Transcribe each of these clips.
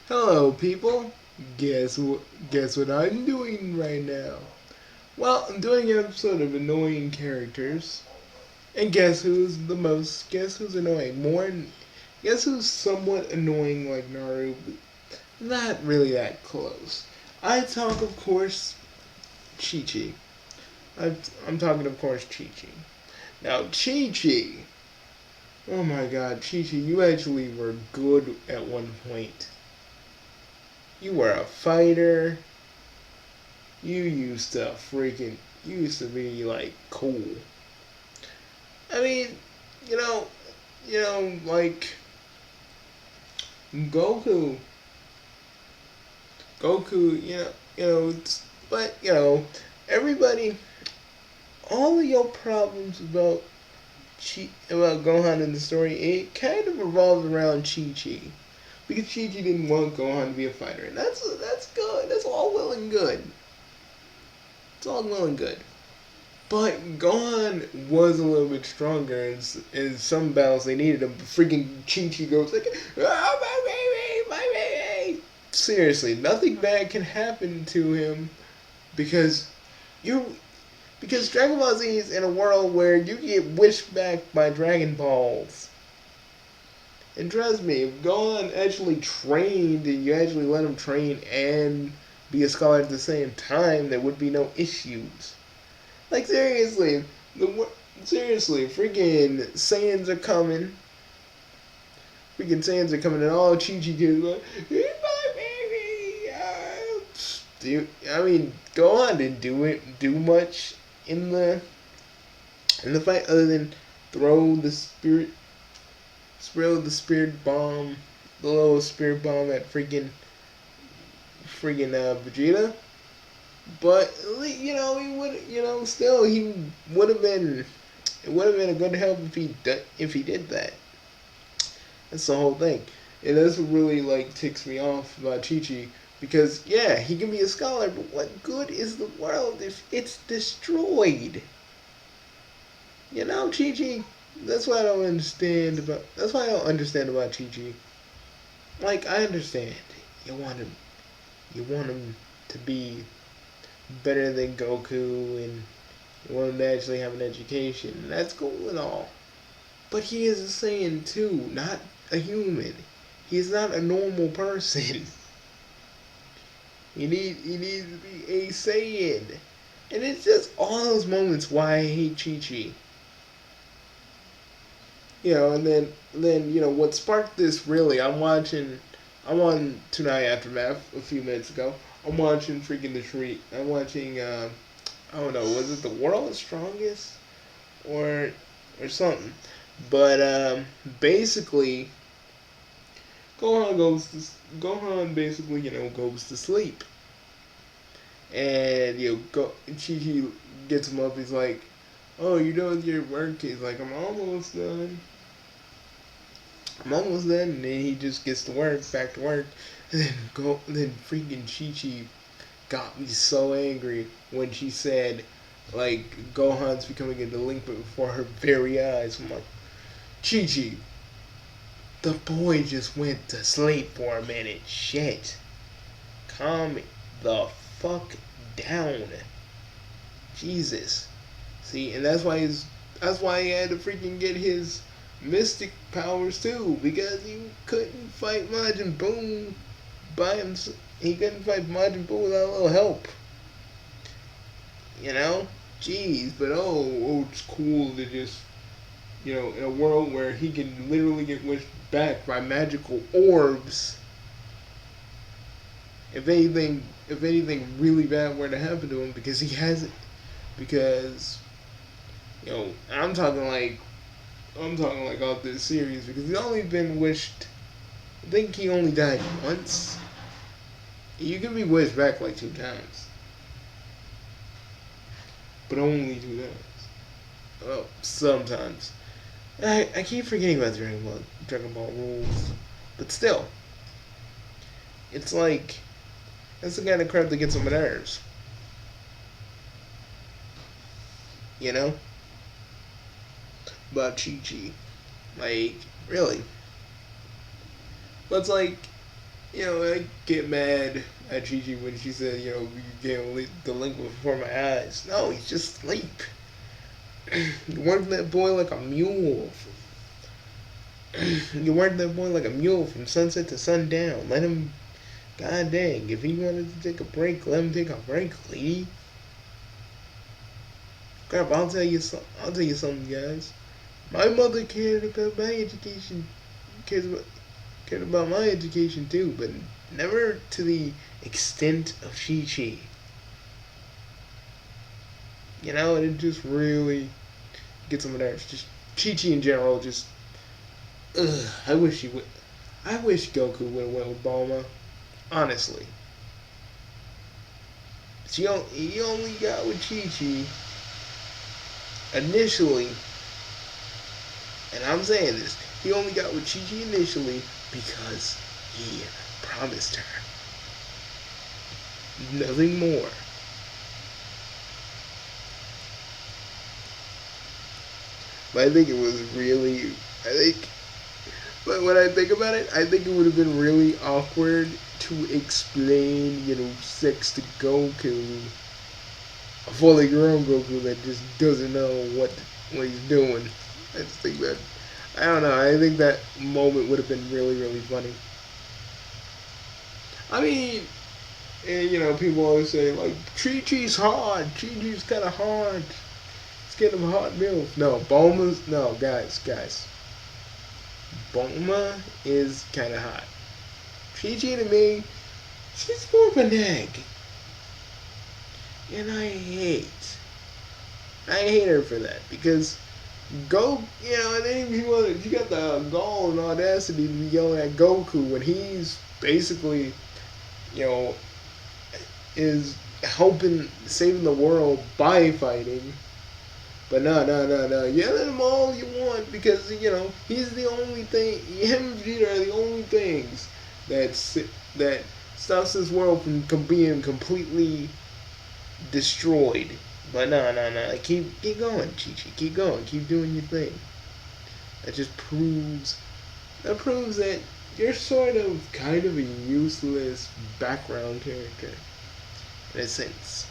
Hello, people. Guess what I'm doing right now? Well, I'm doing an episode of annoying characters, and guess who's annoying? Guess who's somewhat annoying like Naru, but not really that close. I talk, of course, Chi. I'm talking, of course, Chi. Now, Chi. Oh my God, Chi, you actually were good at one point. You were a fighter. You used to be like cool. I mean, you know, like Goku, Goku, but everybody, all of your problems about Gohan in the story, it kind of revolves around Chi, because Chi didn't want Gohan to be a fighter, and that's good. That's all well and good. It's all well and good. But Gohan was a little bit stronger in some battles they needed him. Freaking Chi goes like, "Oh my baby, my baby!" Seriously, nothing bad can happen to him because you because Dragon Ball Z is in a world where you get wished back by Dragon Balls. And trust me, if Gohan actually trained and you actually let him train and be a scholar at the same time, there would be no issues. Like seriously, freaking Saiyans are coming. Freaking Saiyans are coming, and all Chi kids like, "He's my baby." I mean, Gohan didn't do much in the fight other than throw the spirit, throw the spirit bomb, the little spirit bomb at freaking Vegeta. But he would still he would have been it would have been a good help if he did that. That's the whole thing, and that's what really like ticks me off about Chi because yeah, he can be a scholar, but what good is the world if it's destroyed? Chi. That's why I don't understand about. That's why I don't understand about Chi. Like I understand, you want him, you want him to be better than Goku and you want him to actually have an education. That's cool and all. But he is a Saiyan too, not a human. He's not a normal person. He needs to be a Saiyan. And it's just all those moments why I hate Chi. And then what sparked this really, I'm on Tonight Aftermath a few minutes ago. I'm watching freaking the treat. I'm watching I don't know, was it the world's strongest or something? But basically, Gohan basically goes to sleep, and Chi gets him up. He's like, "Oh, you done with your work?" He's like, "I'm almost done. I'm almost done." And then he just gets to work, back to work, and then freaking Chi got me so angry when she said, like, Gohan's becoming a delinquent before her very eyes. I'm like, Chi, the boy just went to sleep for a minute. Shit. Calm the fuck down. Jesus. See, and that's why he had to freaking get his mystic powers too, because he couldn't fight Majin Buu by himself. He couldn't fight Majin Buu without a little help. You know? Jeez, but it's cool to just, in a world where he can literally get wished back by magical orbs. If anything really bad were to happen to him, because he hasn't, because, I'm talking like all this series, because he's only been wished, I think he only died once. You can be wished back like 2 times. But only 2 times. Well, sometimes. I keep forgetting about Dragon Ball rules. But still. It's like, that's the kind of crap that gets on my nerves. You know? About Chi. Like, really. But it's like, I get mad at Gigi when she said, you get delinquent before my eyes. No, he's just asleep. You work that boy like a mule. You work that boy like a mule from sunset to sundown. Let him, god dang, if he wanted to take a break, let him take a break, lady. Crap, I'll tell you something, guys. My mother cared about my education, cares about, cared about my education too, but never to the extent of Chi. And it just really gets on my nerves. Just Chi in general, just I wish he would. I wish Goku would have went with Bulma. Honestly, he only got with Chi initially, and I'm saying this. He only got with Chi initially because he promised her. Nothing more. But I think it was really. I think. But when I think about it, I think it would have been really awkward to explain, sex to Goku, a fully grown Goku that just doesn't know what he's doing. I just think that I don't know. I think that moment would have been really really funny. I mean, and people always say like Chi Chi's hard. Chi Chi's kind of hard. It's getting him hot milk. No, Bulma's no guys. Bulma is kind of hot. Chi Chi to me, she's more of an egg, and I hate her for that because and then if you got the gall and audacity to be yelling at Goku when he's basically, you know, is helping saving the world by fighting. But no. Yell at him all you want because he's the only thing. Him and Vegeta are the only things that stops this world from being completely destroyed. But no. Like, keep going, Chi Chi. Keep going. Keep doing your thing. That just proves that you're sort of kind of a useless background character in a sense.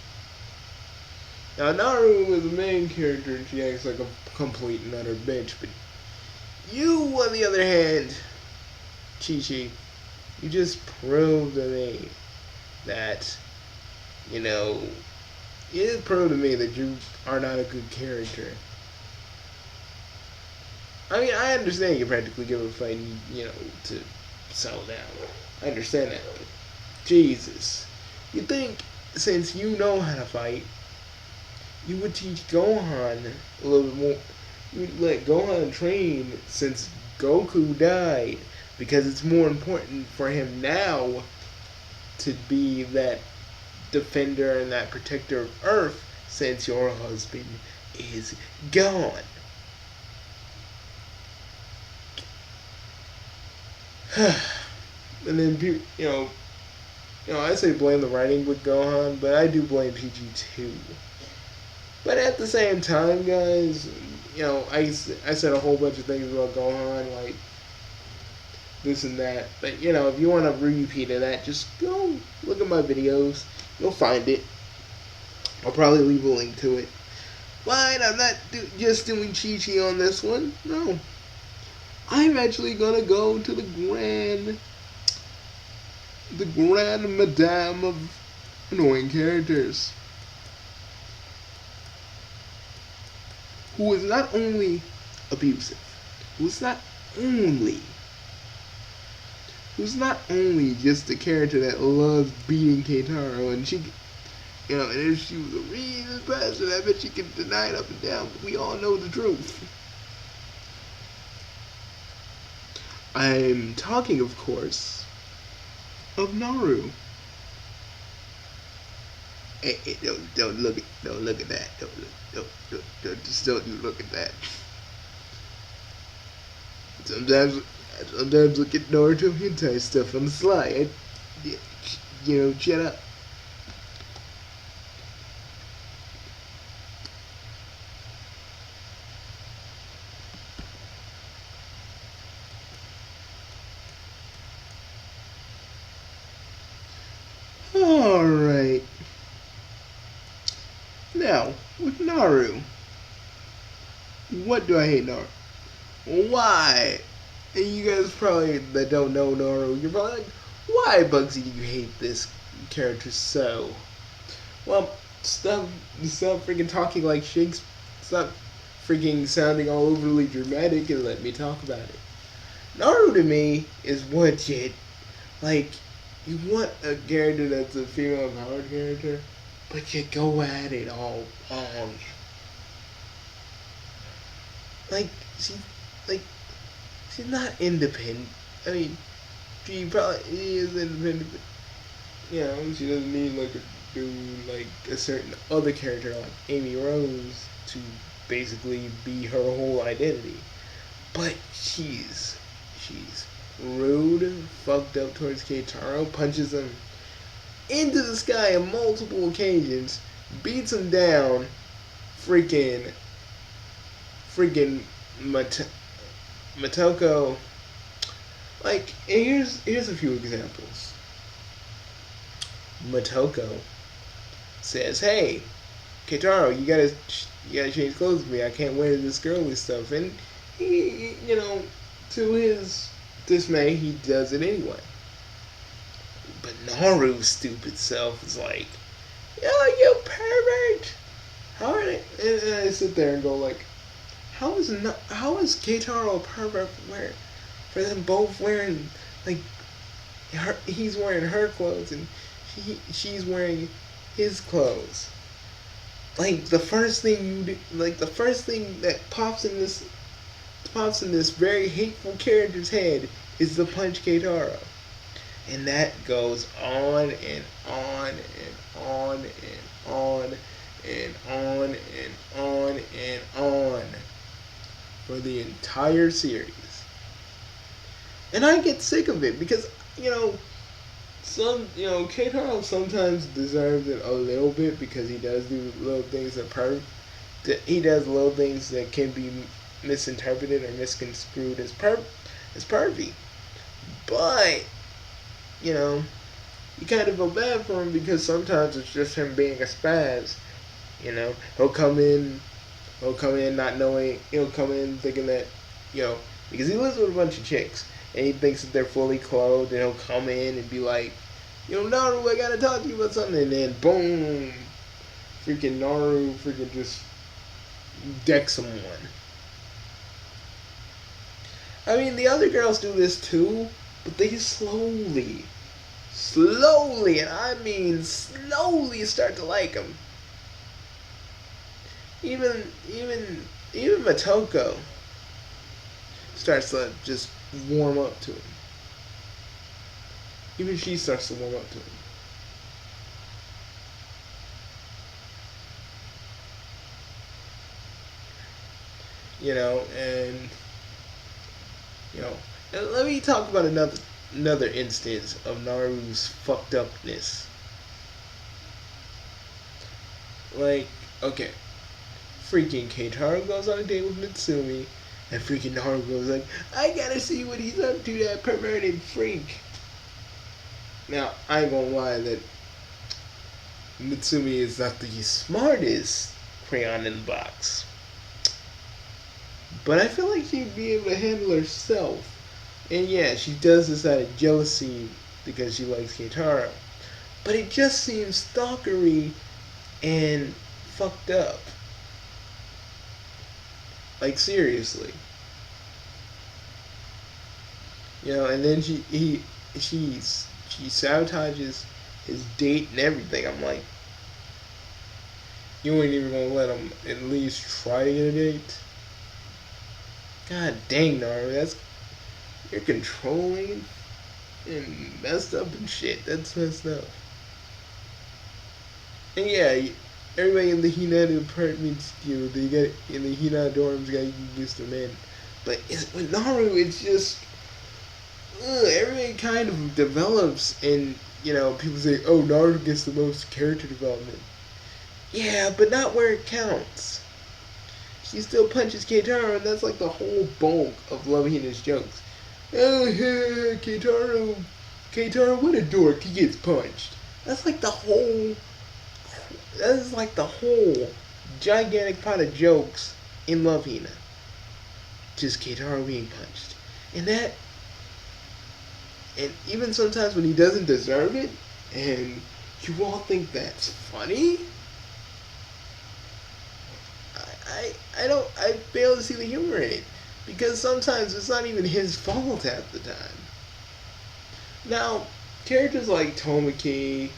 Now Naru is the main character and she acts like a complete and utter bitch, but you, on the other hand, Chi, you just proved to me that, it proved to me that you are not a good character. I mean, I understand you practically give a fight, to settle down. I understand that, but Jesus. You think, since you know how to fight, you would teach Gohan a little bit more. You would let Gohan train since Goku died, because it's more important for him now to be that defender and that protector of Earth since your husband is gone. And then I say blame the writing with Gohan, but I do blame PG too. But at the same time, guys, I said a whole bunch of things about Gohan, like this and that. But if you want a repeat of that, just go look at my videos. You'll find it. I'll probably leave a link to it. But I'm not just doing Chi on this one. No, I'm actually gonna go to the grand madame of annoying characters, who is not only abusive, who's not only just a character that loves beating Keitaro, and she, and if she was a real person, I bet she could deny it up and down, but we all know the truth. I'm talking, of course, of Naru. Hey, don't look at that. Don't you look at that. Sometimes look at Naruto hentai stuff on the sly. Shut up. Naru. What do I hate Naru? Why? And you guys probably that don't know Naru, you're probably like, why, Bugsy, do you hate this character so? Well, stop freaking talking like Shakespeare. Stop freaking sounding all overly dramatic and let me talk about it. Naru to me is what you like. You want a character that's a female powered character, but you go at it all wrong. Like like she's not independent. I mean, she probably is independent, but you know she doesn't need like a dude like a certain other character like Amy Rose to basically be her whole identity. But she's rude, fucked up towards Keitaro, punches him into the sky on multiple occasions, beats him down, freaking Motoko. Like, and here's a few examples. Motoko says, "Hey, Keitaro, you gotta change clothes with me. I can't wear this girly stuff." And he, to his dismay, he does it anyway. But Naru's stupid self is like, "Oh, you pervert! How are they?" And I sit there and go like, how is Keitaro a pervert for them both wearing like he's wearing her clothes and she's wearing his clothes. Like the first thing that pops in this very hateful character's head is to punch Keitaro. And that goes on and on and on and on and on and on and on for the entire series. And I get sick of it because, Keitaro sometimes deserves it a little bit because he does do little things he does little things that can be misinterpreted or misconstrued as pervy. But, you kind of feel bad for him because sometimes it's just him being a spaz. He'll come in not knowing, he'll come in thinking that, because he lives with a bunch of chicks and he thinks that they're fully clothed, and he'll come in and be like, Naru, I gotta talk to you about something, and then boom, freaking Naru freaking just decks someone. I mean, the other girls do this too, but they slowly, and I mean slowly start to like him. Even Motoko starts to just warm up to him. Even she starts to warm up to him. And let me talk about another instance of Naru's fucked upness. Like, okay, freaking Keitaro goes on a date with Mitsumi, and freaking Naru goes like, I gotta see what he's up to, that perverted freak. Now, I ain't gonna lie that Mitsumi is not the smartest crayon in the box. But I feel like she'd be able to handle herself. And yeah, she does this out of jealousy because she likes Keitaro. But it just seems stalkery and fucked up. Like, seriously. And then she sabotages his date and everything. I'm like, you ain't even gonna let him at least try to get a date? God dang, Naru, you're controlling and messed up and shit. That's messed up. And yeah, everybody in the Hinata apartments, in the Hinata dorms got used to men. But with Naru, it's just, everybody kind of develops, and people say, oh, Naruto gets the most character development. Yeah, but not where it counts. She still punches Keitaro, and that's like the whole bulk of Love Hina's jokes. Oh, yeah, Keitaro, what a dork, he gets punched. That's like the whole gigantic pot of jokes in Love Hina. Just Keitaro being punched. And that, and even sometimes when he doesn't deserve it, and you all think that's funny, I fail to see the humor in it. Because sometimes it's not even his fault half the time. Now, characters like Tomaki,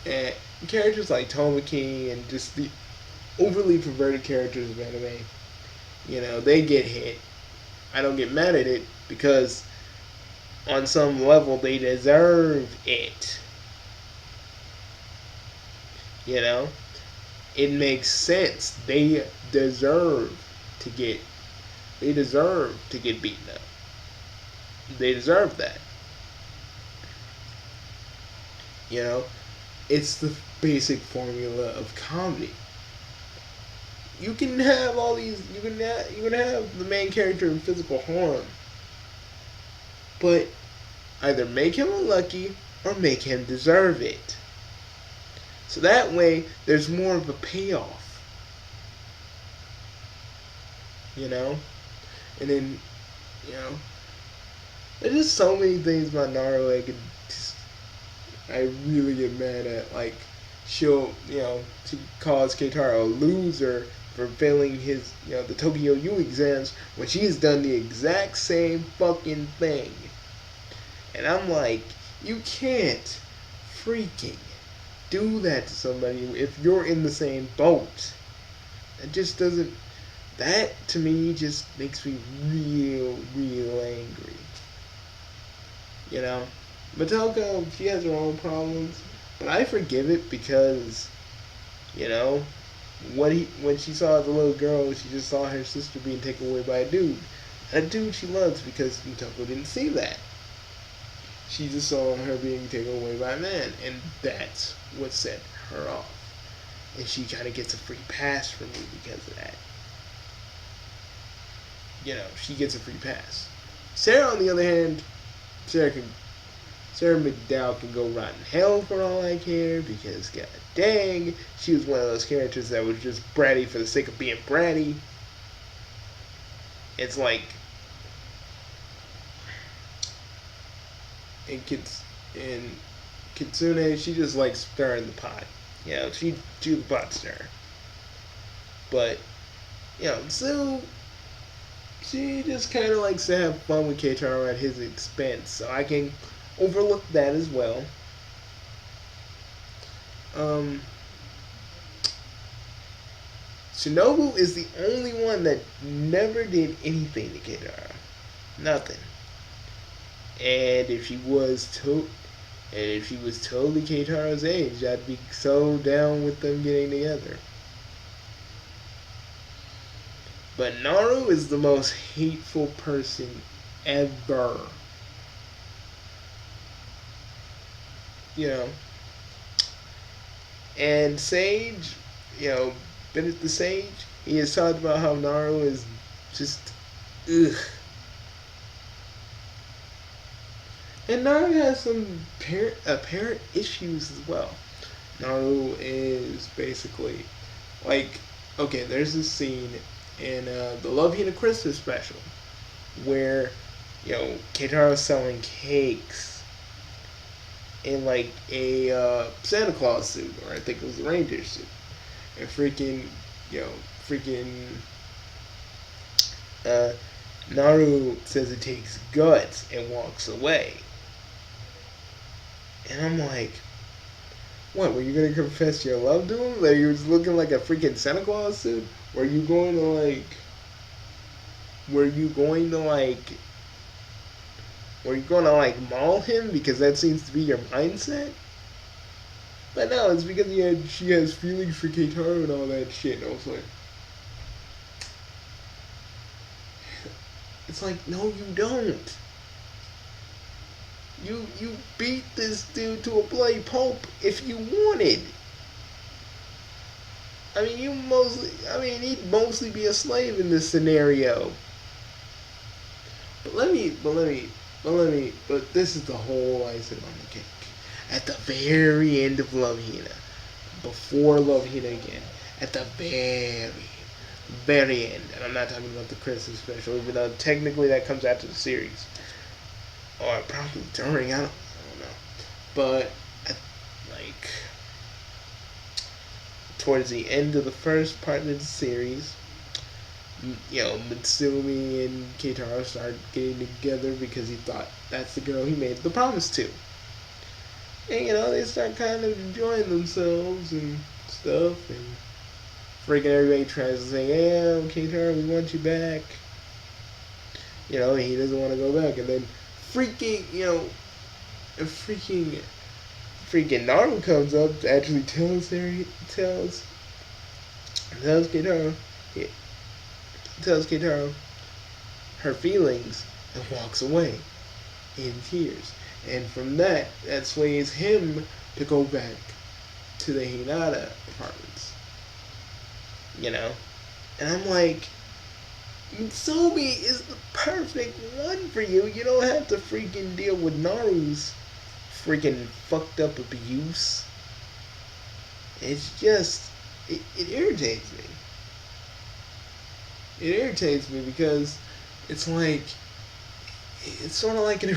and and just the overly perverted characters of anime, they get hit. I don't get mad at it because on some level they deserve it. It makes sense. Deserve to get they deserve to get beaten up. They deserve that. It's the basic formula of comedy. You can have all these. You can have the main character in physical harm, but either make him unlucky or make him deserve it. So that way, there's more of a payoff. And then, there's just so many things about Naruto I really get mad at. Like, she calls Keitaro a loser for failing his, the Tokyo U exams when she has done the exact same fucking thing. And I'm like, you can't freaking do that to somebody if you're in the same boat. It just doesn't. That to me just makes me real, real angry. Matoko, she has her own problems, but I forgive it because, when she saw the little girl, she just saw her sister being taken away by a dude she loves, because Matoko didn't see that. She just saw her being taken away by a man, and that's what set her off. And she kind of gets a free pass from me because of that. She gets a free pass. Sarah, on the other hand, Sarah McDowell can go rot in hell for all I care, because god dang, she was one of those characters that was just bratty for the sake of being bratty. It's like, and Kitsune, she just likes stirring the pot. She do the pot stir. But, Sue, she just kind of likes to have fun with Keitaro at his expense, so I can overlook that as well. Shinobu is the only one that never did anything to Keitaro. Nothing. And if she was totally Keitaro's age, I'd be so down with them getting together. But Naru is the most hateful person ever. And Sage, Bennett the Sage, he has talked about how Naru is just, ugh. And Naru has some apparent issues as well. Naru is basically, like, okay, there's this scene in the Love Hina Christmas special where, Keitaro's selling cakes in like a Santa Claus suit, or I think it was a reindeer suit. And Naru says it takes guts and walks away. And I'm like, what, were you going to confess your love to him? Like, he was looking like a freaking Santa Claus suit? Were you going to maul him because that seems to be your mindset? But no, it's because she has feelings for Keitaro and all that shit. And I was like, it's like, no, you don't. You beat this dude to a bloody pulp if you wanted. I mean, he'd mostly be a slave in this scenario. But this is the whole icing on the cake. At the very end of Love Hina, before Love Hina again, at the very end, and I'm not talking about the Christmas special, even though technically that comes after the series, or probably during. I don't know, but at, like towards the end of the first part of the series, Mitsumi and Keitaro start getting together because he thought that's the girl he made the promise to. And they start kind of enjoying themselves and stuff, and freaking everybody tries to say, "Yeah, Keitaro, we want you back." And he doesn't want to go back, and then freaking, freaking, freaking Naru comes up to actually tells Keitaro, tells Keitaro her feelings, and walks away in tears. And from that sways him to go back to the Hinata apartments. And I'm like, Mitsumi is the perfect one for you. You don't have to freaking deal with Naru's freaking fucked up abuse. It's just, it irritates me. It irritates me because it's like, it's sort of like an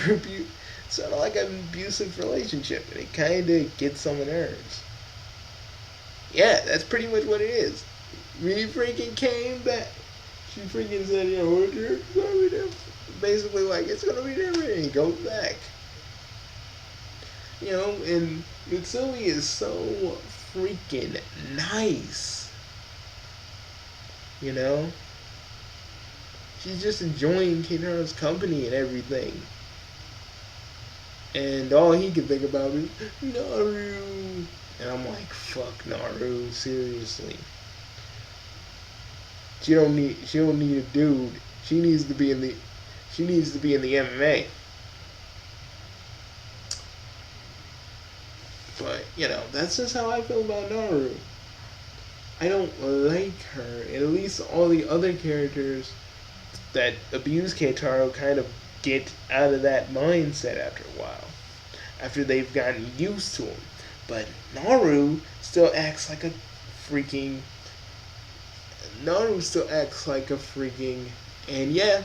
abusive relationship, and it kind of gets on my nerves. Yeah, that's pretty much what it is. We freaking came back. She freaking said, it's gonna be different. Basically, like, it's gonna be different, and he goes back. And Mitsumi is so freaking nice. She's just enjoying Keitaro's company and everything. And all he can think about is Naru. And I'm like, fuck Naru, seriously. She don't need a dude. She needs to be in the MMA. But, that's just how I feel about Naru. I don't like her. And at least all the other characters that abuse Keitaro kind of get out of that mindset after a while. After they've gotten used to him. But Naru still acts like a freaking... And yeah,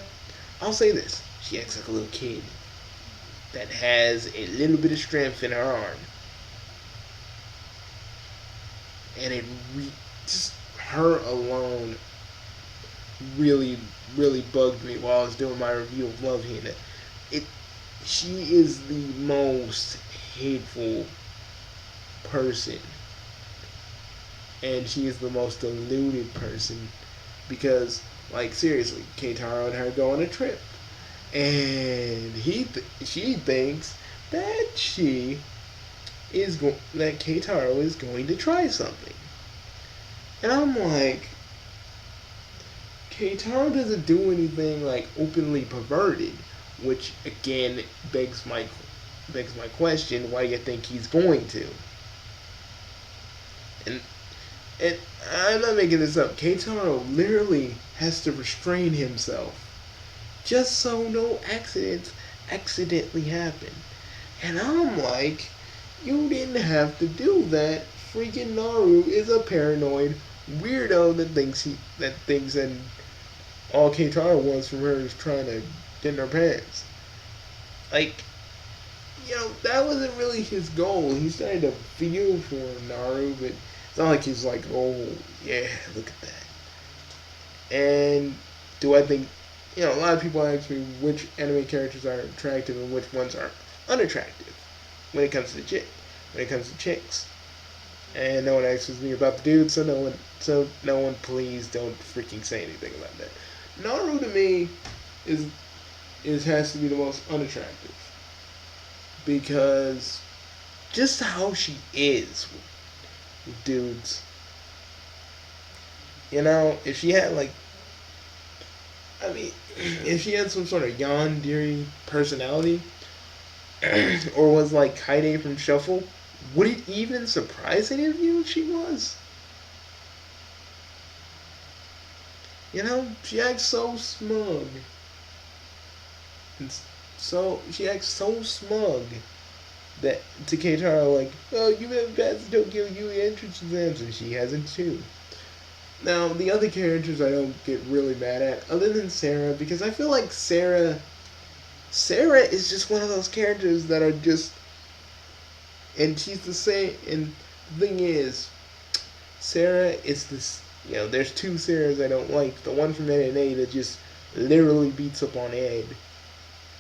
I'll say this. She acts like a little kid that has a little bit of strength in her arm. And just her alone really, really bugged me while I was doing my review of Love Hina. She is the most hateful person. And she is the most deluded person. Because, like, seriously, Keitaro and her go on a trip. And she thinks that that Keitaro is going to try something. And I'm like, Keitaro doesn't do anything like openly perverted, which again begs my question: why do you think he's going to? And I'm not making this up. Keitaro literally has to restrain himself just so no accidents accidentally happen. And I'm like, you didn't have to do that. Freaking Naru is a paranoid weirdo that thinks that all Keitaro wants from her is trying to get in her pants. Like, that wasn't really his goal. He started to feel for Naru, but it's not like he's like, oh, yeah, look at that. And do I think, a lot of people ask me which anime characters are attractive and which ones are unattractive when it comes to chicks. And no one asks me about the dudes, so no one please don't freaking say anything about that. Naru to me has to be the most unattractive. Because just how she is with dudes. If she had if she had some sort of yandere personality, or was like Kaide from Shuffle, would it even surprise any of you if she was? She acts so smug. She acts so smug that to Keitaro, like, oh, you haven't passed the Tokyo Yui entrance exams, and she hasn't too. Now, the other characters I don't get really mad at, other than Sarah, because I feel like Sarah is just one of those characters that are just, and she's the same. And the thing is, Sarah is this. There's two Sarahs I don't like. The one from NNA that just literally beats up on Ed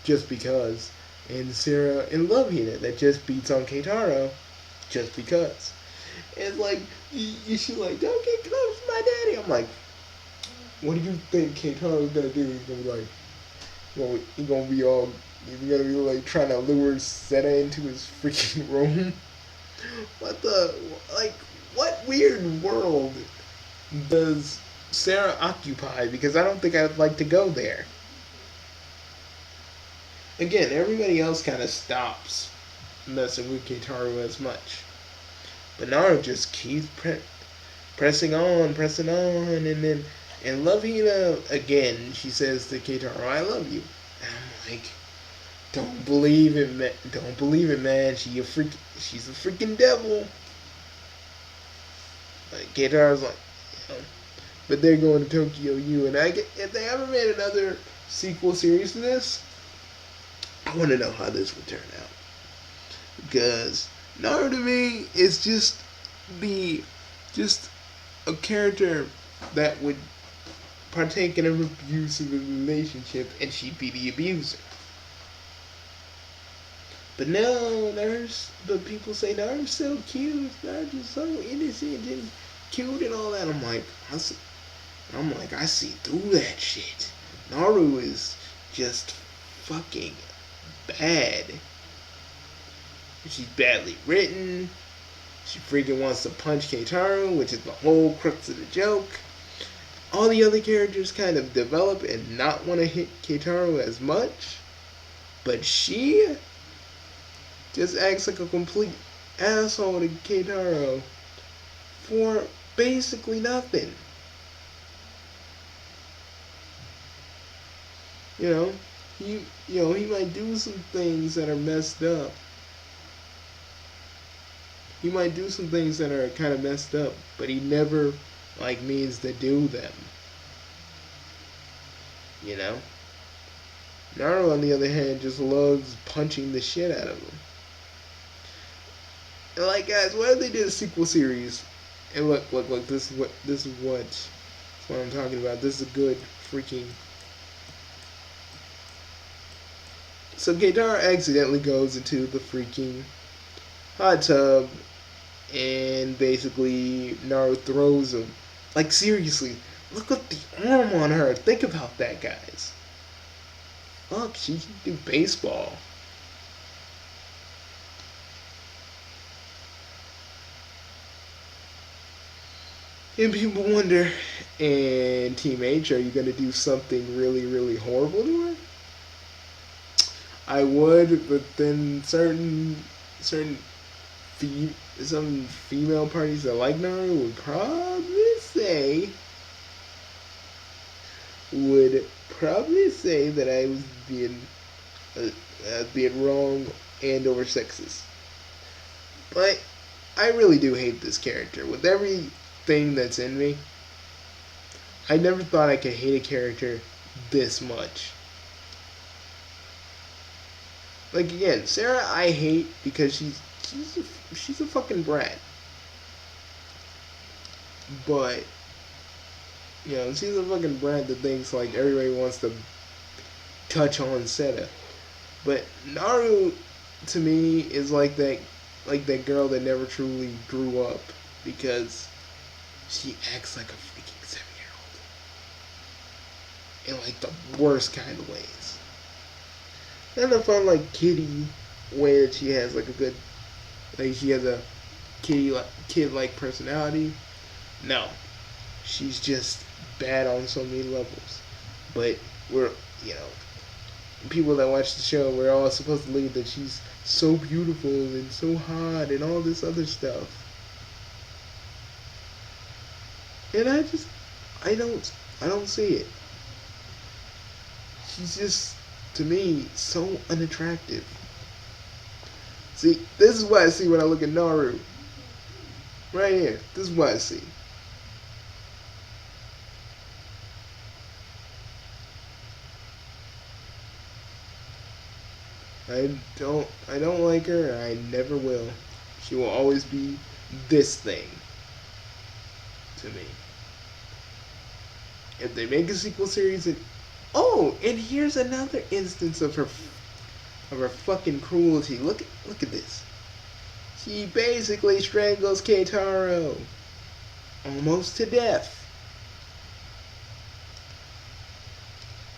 just because, and Sarah in Love Hina that just beats on Keitaro just because. And it's like you should like, don't get close to my daddy. I'm like, what do you think Keitaro's gonna do? He's gonna be like, well, he's gonna be all, he's gonna be like trying to lure Seta into his freaking room. What the, like, what weird world does Sarah occupy? Because I don't think I'd like to go there. Again, everybody else kind of stops messing with Keitaro as much. But Naru just keeps pressing on, and then in Love Hina, again, she says to Keitaro, I love you. And I'm like, don't believe it, man. Don't believe it, man. She's a freaking devil. Like, Keitaro's like, but they're going to Tokyo U, and if they ever made another sequel series to this, I want to know how this would turn out. Because Naru to me is just a character that would partake in an abusive relationship, and she'd be the abuser. But no, but people say Naru's so cute, Naru's just so innocent and cute and all that. I'm like, I see through that shit. Naru is just fucking bad. She's badly written. She freaking wants to punch Keitaro, which is the whole crux of the joke. All the other characters kind of develop and not want to hit Keitaro as much. But she just acts like a complete asshole to Keitaro for basically nothing. He might do some things that are messed up. He might do some things that are kind of messed up, but he never means to do them. Naru, on the other hand, just loves punching the shit out of him. And like, guys, what if they did a sequel series? And look, this is what I'm talking about. This is a good freaking. So Keitaro accidentally goes into the freaking hot tub, and basically Naru throws him. Like, seriously, look at the arm on her. Think about that, guys. Look, she can do baseball. And people wonder, and Team H, are you going to do something really, really horrible to her? I would, but then some female parties that like Naru would probably say that I was being wrong and over sexist. But I really do hate this character with everything that's in me. I never thought I could hate a character this much. Like, again, Sarah I hate because she's a fucking brat. But she's a fucking brat that thinks like everybody wants to touch on Seta. But Naru to me is like that girl that never truly grew up because she acts like a freaking 7-year-old. In like the worst kind of ways. And I found like Kitty, where she has like a good, she has a kid-like personality. No, she's just bad on so many levels. But people that watch the show, we're all supposed to believe that she's so beautiful and so hot and all this other stuff. And I don't see it. She's just, to me, so unattractive. See, this is what I see when I look at Naru. Right here. This is what I see. I don't like her. I never will. She will always be this thing to me. If they make a sequel series, oh, and here's another instance of her fucking cruelty. Look at this. She basically strangles Keitaro almost to death.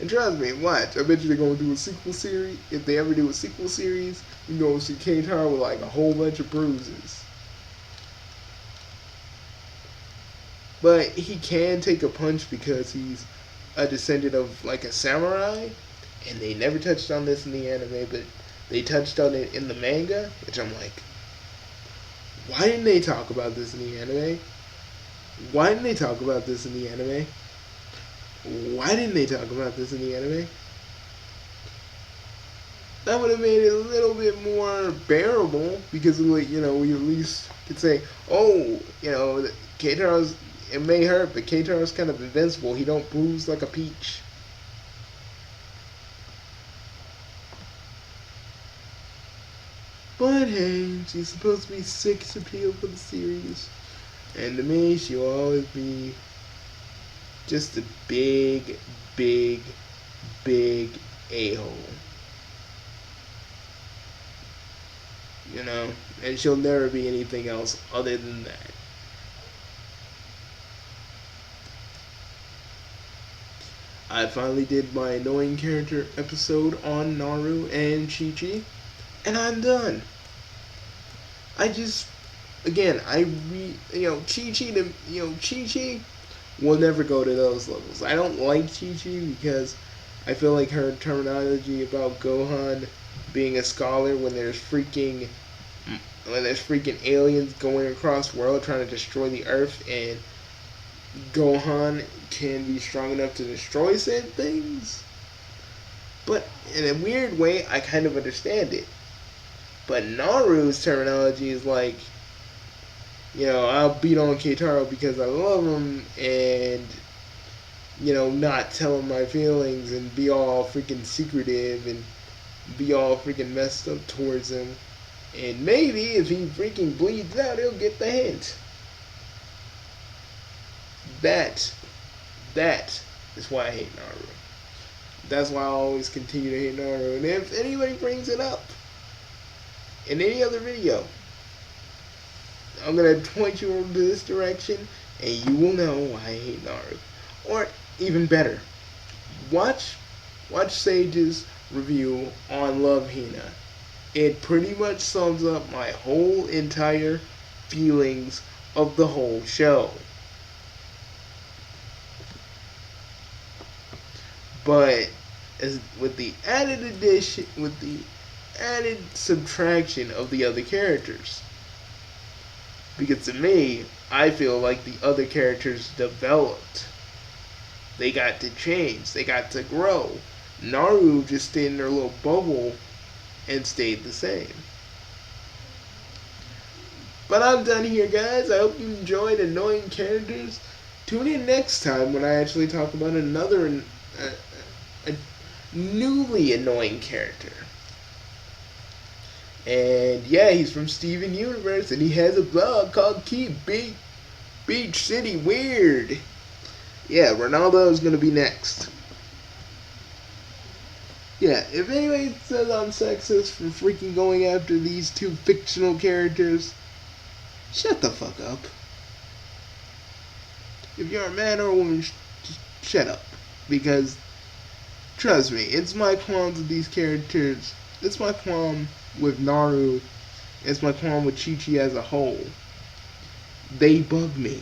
And trust me, watch. I bet you they're gonna do a sequel series. If they ever do a sequel series, you're gonna see Keitaro with like a whole bunch of bruises. But he can take a punch because he's a descendant of like a samurai, and they never touched on this in the anime, but they touched on it in the manga, which I'm like, why didn't they talk about this in the anime? Why didn't they talk about this in the anime? Why didn't they talk about this in the anime? That would have made it a little bit more bearable because, like, you know, we at least could say, oh, you know, Keitaro's, it may hurt, but Keitaro's kind of invincible. He don't bruise like a peach. But hey, she's supposed to be sex appeal for the series. And to me, she'll always be just a big, big, big a-hole. You know? And she'll never be anything else other than that. I finally did my annoying character episode on Naru and Chi-Chi, and I'm done. I just, again, Chi-Chi will never go to those levels. I don't like Chi-Chi because I feel like her terminology about Gohan being a scholar when there's freaking aliens going across the world trying to destroy the Earth, and Gohan can be strong enough to destroy said things. But in a weird way, I kind of understand it. But Naru's terminology is like, you know, I'll beat on Keitaro because I love him, and, you know, not tell him my feelings and be all freaking secretive and be all freaking messed up towards him. And maybe if he freaking bleeds out, he'll get the hint. That is why I hate Naru. That's why I always continue to hate Naru. And if anybody brings it up in any other video, I'm going to point you over to this direction, and you will know why I hate Naru. Or, even better, watch Sage's review on Love Hina. It pretty much sums up my whole entire feelings of the whole show. But with the added addition, with the added subtraction of the other characters. Because to me, I feel like the other characters developed. They got to change. They got to grow. Naru just stayed in their little bubble and stayed the same. But I'm done here, guys. I hope you enjoyed annoying characters. Tune in next time when I actually talk about another a newly annoying character. And yeah, he's from Steven Universe, and he has a blog called Keep Beach City Weird. Yeah, Ronaldo is going to be next. Yeah, if anybody says I'm sexist for freaking going after these two fictional characters, shut the fuck up. If you're a man or a woman, just shut up. Because, trust me, it's my qualms with these characters. It's my qualm with Naru. It's my qualm with Chi-Chi as a whole. They bug me.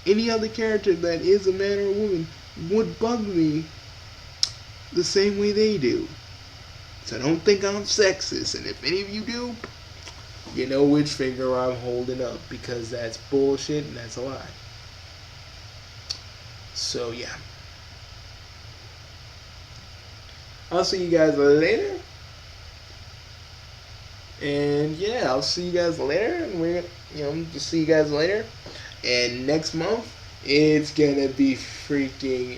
Any other character that is a man or a woman would bug me the same way they do. So don't think I'm sexist. And if any of you do, you know which finger I'm holding up, because that's bullshit and that's a lie. So yeah. I'll see you guys later. And yeah, I'll see you guys later. And we're, just see you guys later. And next month, it's gonna be freaking,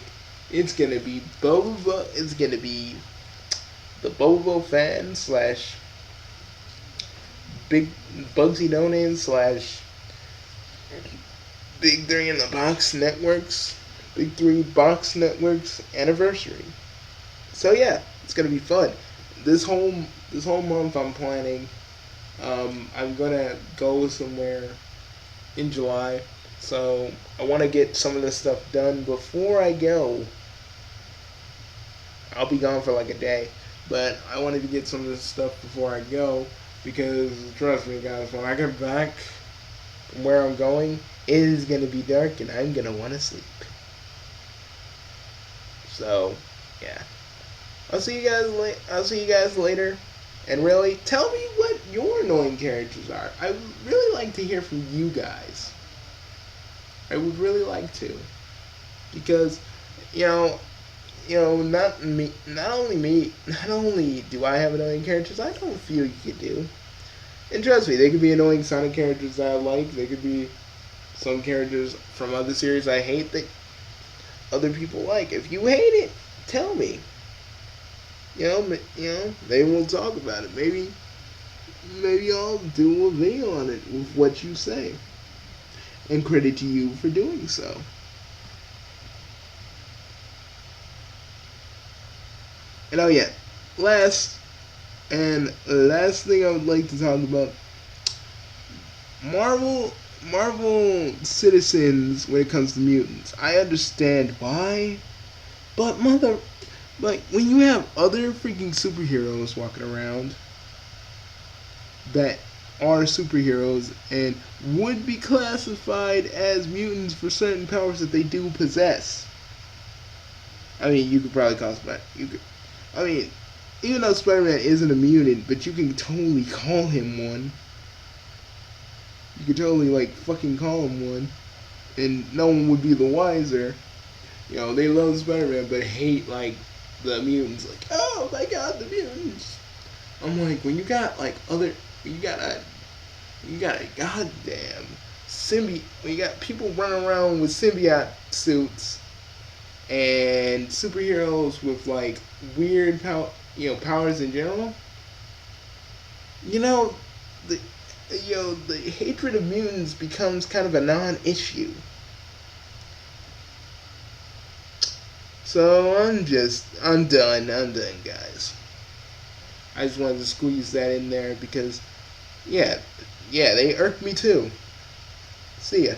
it's gonna be Boba, it's gonna be the Bobo fan slash Big Bugsy Donan slash Big Three in the Box Networks, Big Three Box Networks anniversary. So yeah, it's gonna be fun. This whole this whole month I'm planning. I'm gonna go somewhere in July, so I want to get some of this stuff done before I go. I'll be gone for like a day, but I wanted to get some of this stuff before I go because trust me, guys, when I get back from where I'm going, it is gonna be dark and I'm gonna want to sleep. So, yeah. I'll see you guys. I'll see you guys later. And really, tell me what your annoying characters are. I would really like to hear from you guys. I would really like to, because, you know, not me, not only do I have annoying characters, I know a few you could do. And trust me, they could be annoying Sonic characters that I like. They could be some characters from other series I hate that other people like. If you hate it, tell me. Maybe we'll talk about it. Maybe I'll do a video on it with what you say. And credit to you for doing so. And oh yeah, last thing I would like to talk about, Marvel citizens when it comes to mutants. I understand why, but when you have other freaking superheroes walking around that are superheroes and would be classified as mutants for certain powers that they do possess. I mean, you could probably call even though Spider-Man isn't a mutant, but you can totally call him one. You could totally, fucking call him one. And no one would be the wiser. They love Spider-Man, but hate, the mutants. Like, oh my god, the mutants. I'm like, when you got, you got a goddamn symbiote. When you got people running around with symbiote suits and superheroes with, weird powers in general. The the hatred of mutants becomes kind of a non-issue. So I'm done, guys. I just wanted to squeeze that in there because, yeah, they irk me too. See ya.